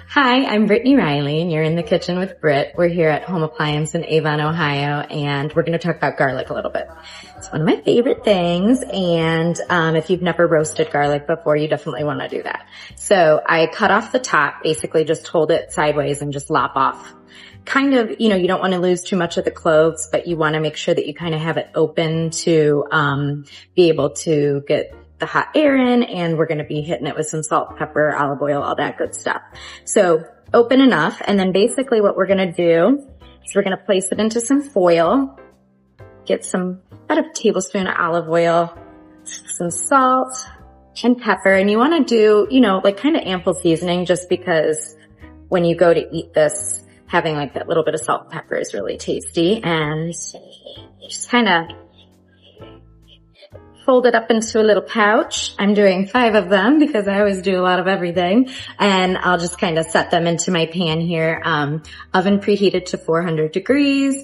Hi, I'm Brittany Riley, and you're in the kitchen with Britt. We're here at Home Appliance in Avon, Ohio, and we're going to talk about garlic a little bit. It's one of my favorite things, and if you've never roasted garlic before, you definitely want to do that. So I cut off the top, basically just hold it sideways and just lop off. Kind of, you don't want to lose too much of the cloves, but you want to make sure that you kind of have it open to be able to get the hot air in, and we're going to be hitting it with some salt, pepper, olive oil, all that good stuff. So open enough, and then basically what we're going to do is we're going to place it into some foil, get about a tablespoon of olive oil, some salt and pepper, and you want to do, like kind of ample seasoning, just because when you go to eat this, having like that little bit of salt and pepper is really tasty. And just kind of fold it up into a little pouch. I'm doing 5 of them because I always do a lot of everything. And I'll just kind of set them into my pan here. Oven preheated to 400 degrees,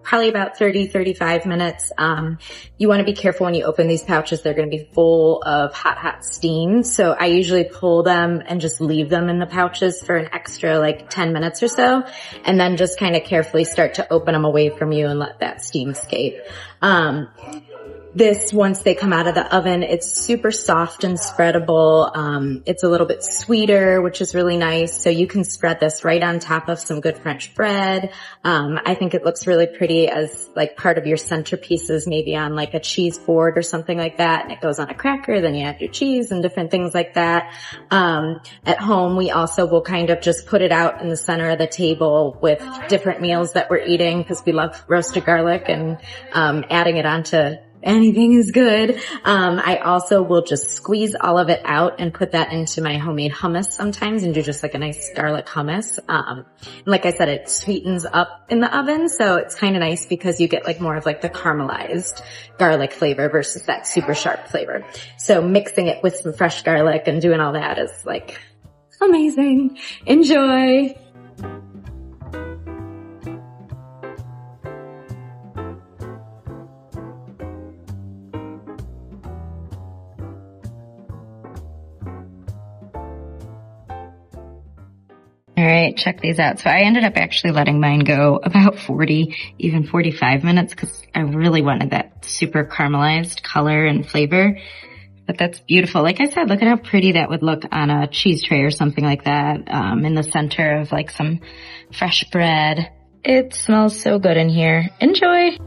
probably about 30-35 minutes. You want to be careful when you open these pouches. They're going to be full of hot steam. So I usually pull them and just leave them in the pouches for an extra like 10 minutes or so. And then just kind of carefully start to open them away from you and let that steam escape. Once they come out of the oven, it's super soft and spreadable. It's a little bit sweeter, which is really nice. So you can spread this right on top of some good French bread. I think it looks really pretty as like part of your centerpieces, maybe on like a cheese board or something like that. And it goes on a cracker, then you add your cheese and different things like that. At home, we also will kind of just put it out in the center of the table with different meals that we're eating, because we love roasted garlic, and adding it onto anything is good. I also will just squeeze all of it out and put that into my homemade hummus sometimes, and do just like a nice garlic hummus. Like I said, it sweetens up in the oven, so it's kind of nice because you get like more of like the caramelized garlic flavor versus that super sharp flavor. So mixing it with some fresh garlic and doing all that is like amazing. Enjoy. All right, check these out. So I ended up actually letting mine go about 40, even 45 minutes, because I really wanted that super caramelized color and flavor. But that's beautiful. Like I said, look at how pretty that would look on a cheese tray or something like that, in the center of like some fresh bread. It smells so good in here. Enjoy.